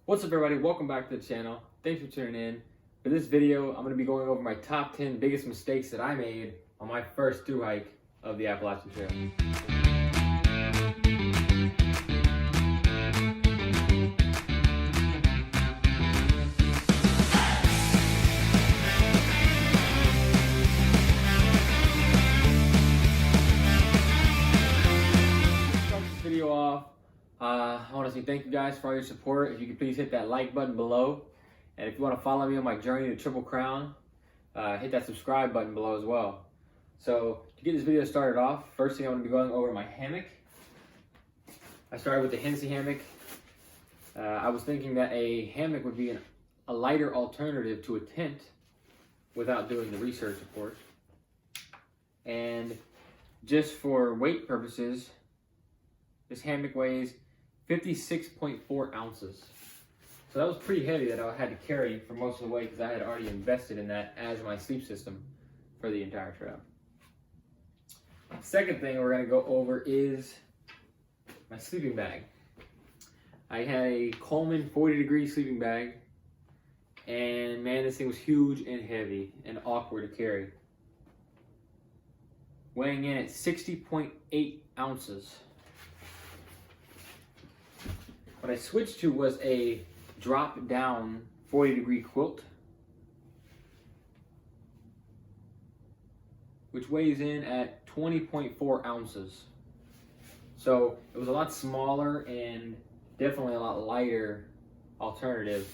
What's up everybody, welcome back to the channel. Thanks for tuning in. For this video, I'm going to be going over my top 10 biggest mistakes that I made on my first thru hike of the Appalachian Trail. To start this video off, I want to say thank you guys for all your support. If you could please hit that like button below. And if you want to follow me on my journey to Triple Crown, hit that subscribe button below as well. So to get this video started off, first thing I'm going to be going over my hammock. I started with the Hennessy hammock. I was thinking that a hammock would be a lighter alternative to a tent without doing the research, of course. And just for weight purposes, this hammock weighs 56.4 ounces. So that was pretty heavy that I had to carry for most of the way because I had already invested in that as my sleep system for the entire trail. Second thing we're going to go over is my sleeping bag. I had a Coleman 40-degree sleeping bag, and man, this thing was huge and heavy and awkward to carry. Weighing in at 60.8 ounces. What I switched to was a drop-down 40-degree quilt, which weighs in at 20.4 ounces. So it was a lot smaller and definitely a lot lighter alternative,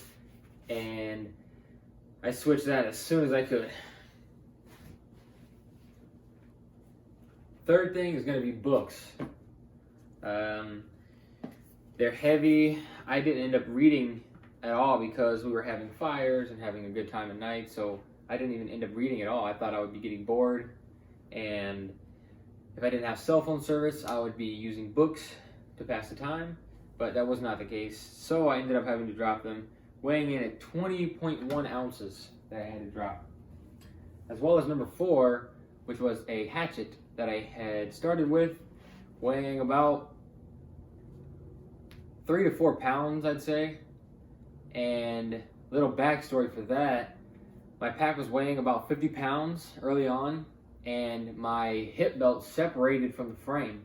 and I switched that as soon as I could. Third thing is going to be books. They're heavy. I didn't end up reading at all because we were having fires and having a good time at night, so I didn't even end up reading at all. I thought I would be getting bored, and if I didn't have cell phone service, I would be using books to pass the time, but that was not the case. So I ended up having to drop them, weighing in at 20.1 ounces that I had to drop. As well as number 4, which was a hatchet that I had started with, weighing about 3 to 4 pounds, I'd say. And little backstory for that, my pack was weighing about 50 pounds early on, and my hip belt separated from the frame,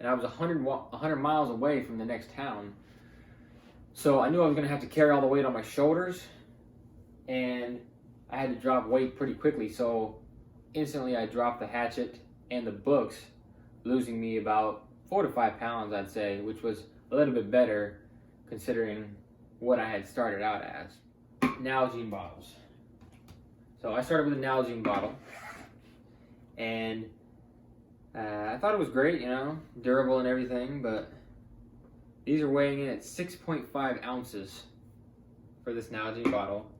and I was 100 miles away from the next town. So I knew I was going to have to carry all the weight on my shoulders, and I had to drop weight pretty quickly. So instantly I dropped the hatchet and the books, losing me about 4 to 5 pounds, I'd say, which was a little bit better considering what I had started out as. Nalgene bottles. So I started with a Nalgene bottle, and I thought it was great, you know, durable and everything, but these are weighing in at 6.5 ounces for this Nalgene bottle,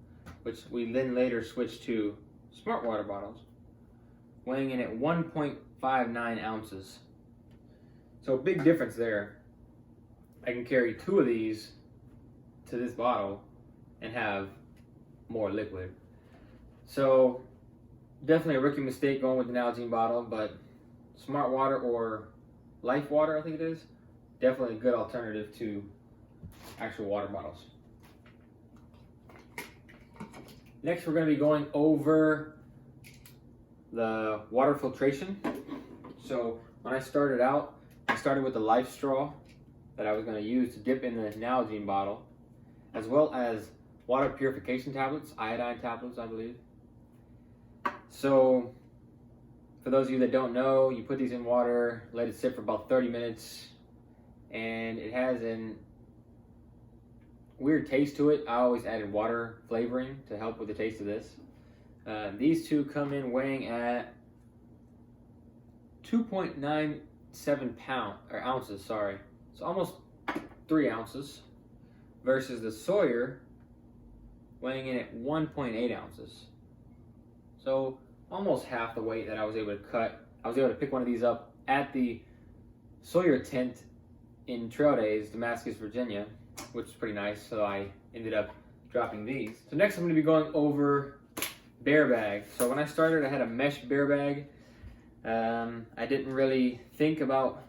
which we then later switched to smart water bottles, weighing in at 1.59 ounces. So a big difference there. I can carry 2 of these to this bottle and have more liquid. So definitely a rookie mistake going with the Nalgene bottle, but Smart Water or Life Water, I think it is, definitely a good alternative to actual water bottles. Next, we're going to be going over the water filtration. So when I started out, I started with the Life Straw that I was going to use to dip in the Nalgene bottle, as well as water purification tablets, iodine tablets, I believe. So for those of you that don't know, you put these in water, let it sit for about 30 minutes, and it has a weird taste to it. I always added water flavoring to help with the taste of this. These two come in weighing at 2.97 ounces, sorry. So almost 3 ounces versus the Sawyer weighing in at 1.8 ounces. So almost half the weight that I was able to cut. I was able to pick one of these up at the Sawyer tent in Trail Days, Damascus, Virginia, which is pretty nice. So I ended up dropping these. So next I'm going to be going over bear bag. So when I started, I had a mesh bear bag. I didn't really think about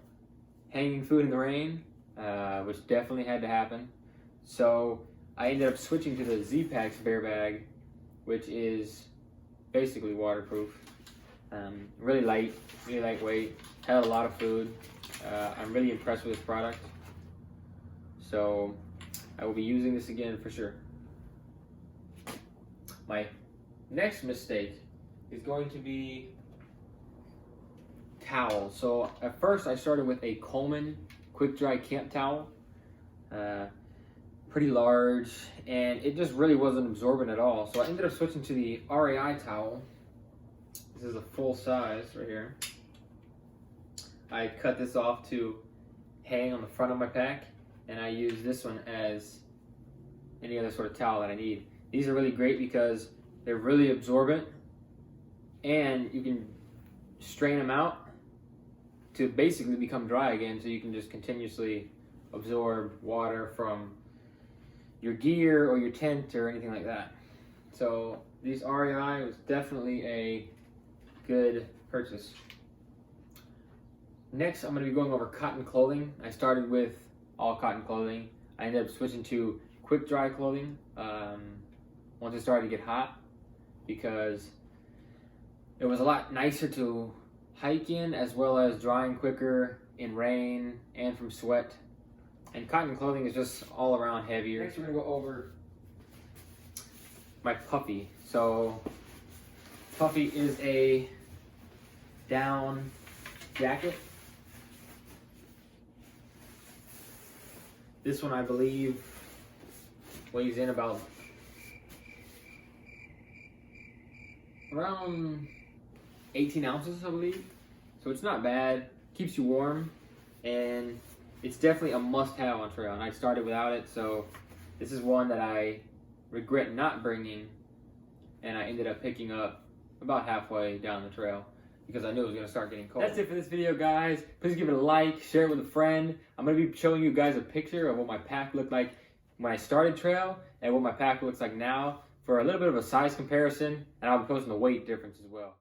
hanging food in the rain, which definitely had to happen. So I ended up switching to the Z-Packs bear bag, which is basically waterproof. Really light, really lightweight, held a lot of food. I'm really impressed with this product. So I will be using this again for sure. My next mistake is going to be towel. So at first I started with a Coleman quick dry camp towel, pretty large, and it just really wasn't absorbent at all. So I ended up switching to the REI towel. This is a full size right here. I cut this off to hang on the front of my pack, and I use this one as any other sort of towel that I need. These are really great because they're really absorbent, and you can strain them out to basically become dry again, so you can just continuously absorb water from your gear or your tent or anything like that. So these REI was definitely a good purchase. Next, I'm going to be going over cotton clothing. I started with all cotton clothing. I ended up switching to quick dry clothing once it started to get hot, because it was a lot nicer to hike in, as well as drying quicker in rain and from sweat. And cotton clothing is just all around heavier. Next, we're going to go over my Puffy. So Puffy is a down jacket. This one, I believe, weighs in about around 18 ounces, I believe. So it's not bad, keeps you warm, and it's definitely a must-have on trail. And I started without it, so this is one that I regret not bringing, and I ended up picking up about halfway down the trail because I knew it was going to start getting cold. That's it for this video, guys. Please give it a like, share it with a friend. I'm going to be showing you guys a picture of what my pack looked like when I started trail and what my pack looks like now for a little bit of a size comparison, and I'll be posting the weight difference as well.